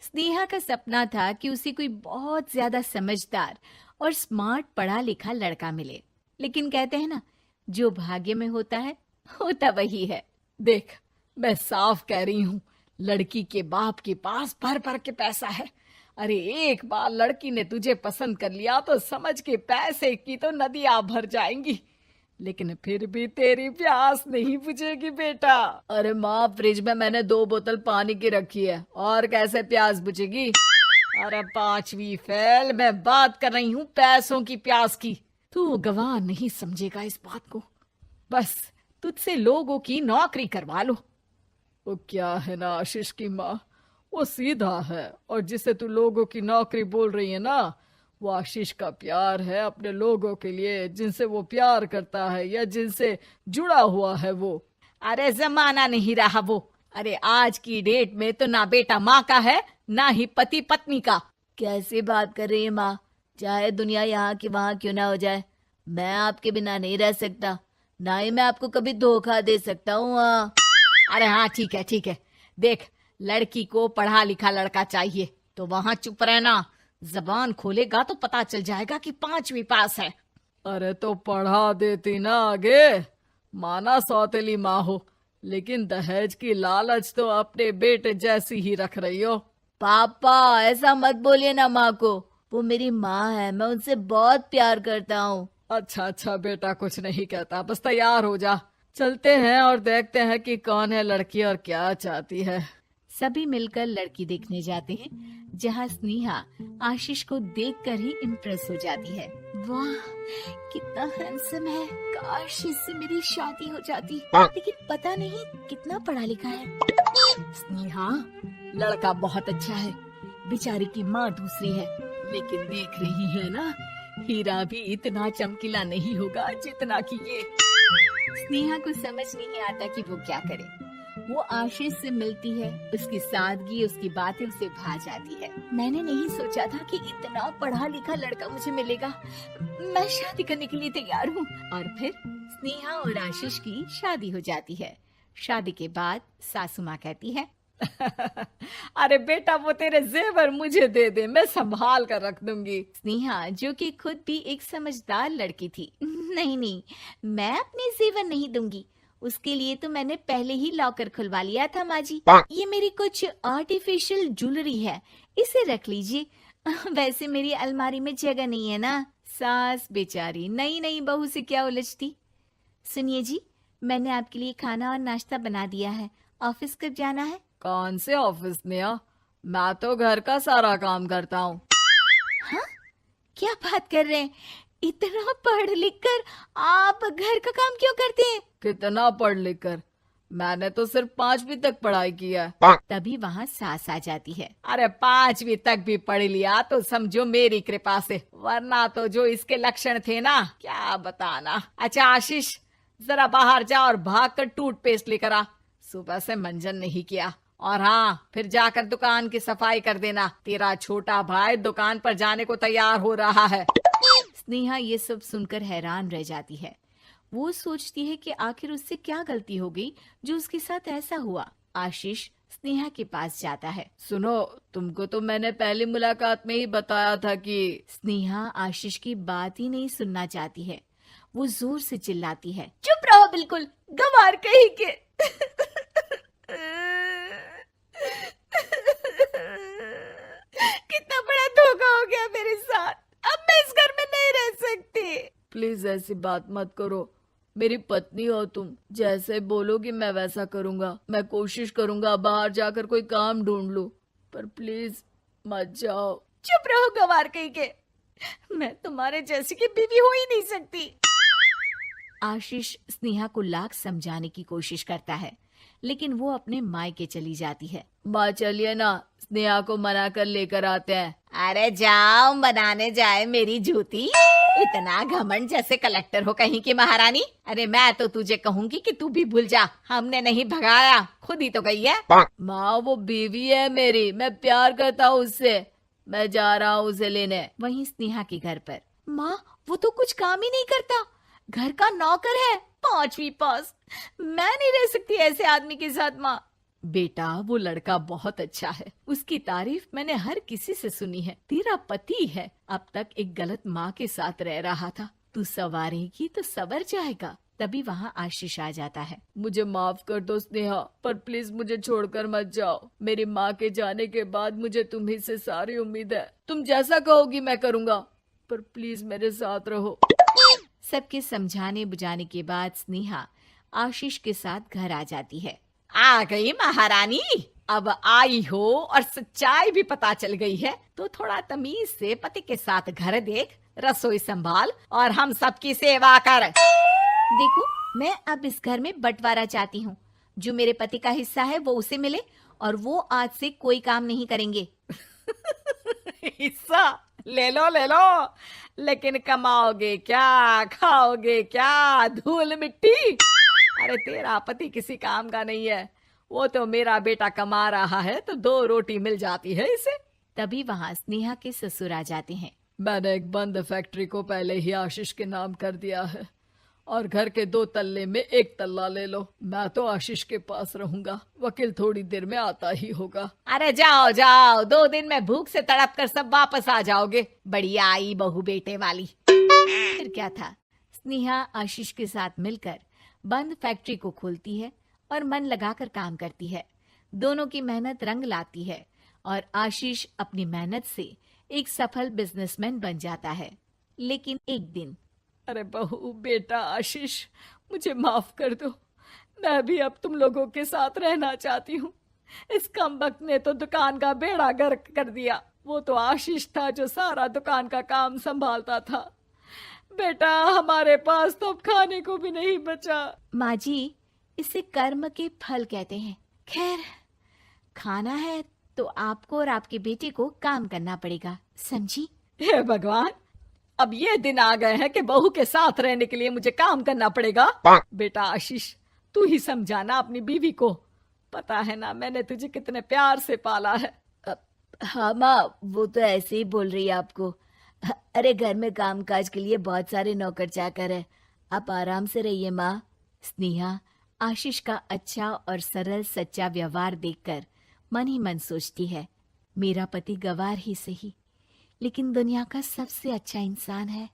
स्नेहा का सपना था कि उसे कोई बहुत ज्यादा समझदार और स्मार्ट पढ़ा लिखा लड़का मिले। लेकिन कहते हैं ना, जो भाग्य में होता है होता वही है। देख, मैं साफ कह रही हूँ, लड़की के बाप के पास भर भर के पैसा है। अरे एक बार लड़की ने तुझे पसंद कर लिया तो समझ के पैसे की तो नदियां भर जाएंगी, लेकिन फिर भी तेरी प्यास नहीं बुझेगी बेटा। अरे माँ, फ्रिज में मैंने 2 बोतल पानी की रखी है, और कैसे प्यास बुझेगी? अरे 5वीं फेल, मैं बात कर रही हूँ पैसों की प्यास की। तू गवाह नहीं समझेगा इस बात को। बस तुझसे लोगों की नौकरी करवा लो। वो क्या है ना आशीष की माँ, वो सीधा है, और जिसे तू लोगों की नौकरी बोल रही है ना, वो आशीष का प्यार है अपने लोगों के लिए, जिनसे वो प्यार करता है या जिनसे जुड़ा हुआ है वो। अरे जमाना नहीं रहा वो। अरे आज की डेट में तो ना बेटा माँ का है, ना ही पति पत्नी का। कैसी बात कर रही है माँ? चाहे दुनिया यहाँ की वहाँ क्यों ना हो जाए, मैं आपके बिना नहीं रह सकता। ना ही मैं आपको कभी धोखा दे सकता हूँ। अरे हाँ, ठीक है ठीक है। देख, लड़की को पढ़ा लिखा लड़का चाहिए तो वहां चुप रहना। जबान खोलेगा तो पता चल जाएगा कि 5वीं पास है। अरे तो पढ़ा देती ना आगे। माना सौतेली माँ हो, लेकिन दहेज की लालच तो अपने बेटे जैसी ही रख रही हो। पापा ऐसा मत बोलिए ना माँ को, वो मेरी माँ है, मैं उनसे बहुत प्यार करता हूँ। अच्छा अच्छा बेटा, कुछ नहीं कहता, बस तैयार हो जा, चलते हैं और देखते हैं कि कौन है लड़की और क्या चाहती है। सभी मिलकर लड़की देखने जाते हैं, जहाँ स्नेहा आशीष को देखकर ही इम्प्रेस हो जाती है। वाह, कितना हैंडसम है। काश इससे मेरी शादी हो जाती, लेकिन पता नहीं कितना पढ़ा लिखा है। स्नेहा, लड़का बहुत अच्छा है, बेचारी की माँ दूसरी है, लेकिन देख रही है ना, हीरा भी इतना चमकीला नहीं होगा जितना कि ये। स्नेहा को समझ नहीं आता कि वो क्या करे। वो आशीष से मिलती है, उसकी सादगी, उसकी बातें उसे भा जाती है। मैंने नहीं सोचा था कि इतना पढ़ा लिखा लड़का मुझे मिलेगा। मैं शादी करने के लिए तैयार हूँ। और फिर स्नेहा और आशीष की शादी हो जाती है। शादी के बाद सासू माँ कहती है, अरे बेटा, वो तेरे जेवर मुझे दे दे, मैं संभाल कर रख दूंगी। स्नेहा, जो कि खुद भी एक समझदार लड़की थी, नहीं नहीं, मैं अपने जेवर नहीं दूंगी। उसके लिए तो मैंने पहले ही लॉकर खुलवा लिया था माँ जी। ये मेरी कुछ आर्टिफिशियल ज्वेलरी है, इसे रख लीजिए। वैसे मेरी अलमारी में जगह नहीं है ना। सास बेचारी नई नई बहू से क्या उलझती। सुनिए जी, मैंने आपके लिए खाना और नाश्ता बना दिया है। ऑफिस कब जाना है? कौन से ऑफिस में? मैं तो घर का सारा काम करता हूँ। हाँ, क्या बात कर रहे हैं? इतना पढ़ लिख कर आप घर का काम क्यों करते हैं? कितना पढ़ लिख कर? मैंने तो सिर्फ 5वीं तक पढ़ाई की है। तभी वहाँ सास आ जाती है। अरे 5वीं तक भी पढ़ लिया तो समझो मेरी कृपा से, वरना तो जो इसके लक्षण थे ना, क्या बताना। अच्छा आशीष, जरा बाहर जा और भाग कर टूथपेस्ट लेकर आ। सुबह से मंजन नहीं किया। और हाँ, फिर जाकर दुकान की सफाई कर देना। तेरा छोटा भाई दुकान पर जाने को तैयार हो रहा है। स्नेहा ये सब सुनकर हैरान रह जाती है। वो सोचती है कि आखिर उससे क्या गलती हो गई जो उसके साथ ऐसा हुआ। आशीष स्नेहा के पास जाता है। सुनो, तुमको तो मैंने पहली मुलाकात में ही बताया था कि। स्नेहा आशीष की बात ही नहीं सुनना चाहती है। वो जोर से चिल्लाती है, चुप रहो बिल्कुल, गंवार कहीं के। कितना बड़ा धोखा हो गया मेरे साथ। अब मैं इस घर में नहीं रह सकती। प्लीज ऐसी बात मत करो, मेरी पत्नी हो तुम, जैसे बोलोगी मैं वैसा करूंगा। मैं कोशिश करूंगा बाहर जाकर कोई काम ढूंढ लूं, पर प्लीज मत जाओ। चुप रहो गंवार कहीं के, मैं तुम्हारे जैसी की बीवी हो ही नहीं सकती। आशीष स्नेहा को लाख समझाने की कोशिश करता है, लेकिन वो अपने मायके चली जाती है। माँ चलिए ना, स्नेहा को मना कर लेकर आते हैं। अरे जाओ, बनाने जाए मेरी जूती। इतना घमंड, जैसे कलेक्टर हो कहीं की महारानी। अरे मैं तो तुझे कहूंगी कि तू भी भूल जा, हमने नहीं भगाया, खुद ही तो गई है। माँ वो बीवी है मेरी, मैं प्यार करता हूँ उससे, मैं जा रहा हूँ उसे लेने। वहीं स्नेहा के घर पर, माँ वो तो कुछ काम ही नहीं करता, घर का नौकर है, 5वीं पास। मैं नहीं रह सकती ऐसे आदमी के साथ माँ। बेटा वो लड़का बहुत अच्छा है, उसकी तारीफ मैंने हर किसी से सुनी है। तेरा पति है, अब तक एक गलत माँ के साथ रह रहा था, तू संवारेगी तो संवर जाएगा। तभी वहाँ आशीष आ जाता है। मुझे माफ कर दो स्नेहा, पर प्लीज मुझे छोड़कर मत जाओ। मेरी माँ के जाने के बाद मुझे तुम्ही से सारी उम्मीद है। तुम जैसा कहोगी मैं करूँगा, पर प्लीज मेरे साथ रहो। सबके समझाने बुझाने के बाद स्नेहा आशीष के साथ घर आ जाती है। आ गई महारानी, अब आई हो और सच्चाई भी पता चल गई है, तो थोड़ा तमीज से पति के साथ घर देख, रसोई संभाल और हम सबकी सेवा कर। देखो, मैं अब इस घर में बंटवारा चाहती हूँ। जो मेरे पति का हिस्सा है वो उसे मिले और वो आज से कोई काम नहीं करेंगे। हिस्सा ले लो, लेकिन कमाओगे क्या, खाओगे क्या, धूल मिट्टी। अरे तेरा पति किसी काम का नहीं है, वो तो मेरा बेटा कमा रहा है तो 2 रोटी मिल जाती है इसे। तभी वहाँ स्नेहा के ससुर आ जाते हैं। मैंने एक बंद फैक्ट्री को पहले ही आशीष के नाम कर दिया है और घर के 2 तल्ले में 1 तल्ला ले लो। मैं तो आशीष के पास रहूंगा, वकील थोड़ी देर में आता ही होगा। अरे जाओ जाओ, 2 दिन में भूख से तड़प कर सब वापस आ जाओगे। बढ़िया आई बहू बेटे वाली। फिर क्या था, स्नेहा आशीष के साथ मिलकर बंद फैक्ट्री को खोलती है और मन लगाकर काम करती है। दोनों की मेहनत रंग लाती है और आशीष अपनी मेहनत से एक सफल बिजनेसमैन बन जाता है। लेकिन एक दिन, अरे बहू बेटा आशीष, मुझे माफ कर दो, मैं भी अब तुम लोगों के साथ रहना चाहती हूँ। इस कमबख्त ने तो दुकान का बेड़ा गर्क कर दिया। वो तो आशीष था जो सारा दुकान का काम संभालता था। बेटा हमारे पास तो अब खाने को भी नहीं बचा। माँ जी, इसे कर्म के फल कहते हैं। खैर, खाना है तो आपको और आपके बेटे को काम करना पड़ेगा, समझी? हे भगवान, अब ये दिन आ गए हैं कि बहू के साथ रहने के लिए मुझे काम करना पड़ेगा। बेटा आशीष, तू ही समझाना अपनी बीवी को। पता है ना मैंने तुझे कितने प्यार से पाला है। हाँ माँ, वो तो ऐसे ही बोल रही है आपको। अरे घर में कामकाज के लिए बहुत सारे नौकर चाकर है, आप आराम से रहिए माँ। स्नेहा आशीष का अच्छा और सरल सच्चा व्यवहार देखकर मन ही मन सोचती है, मेरा पति गवार ही सही, लेकिन दुनिया का सबसे अच्छा इंसान है।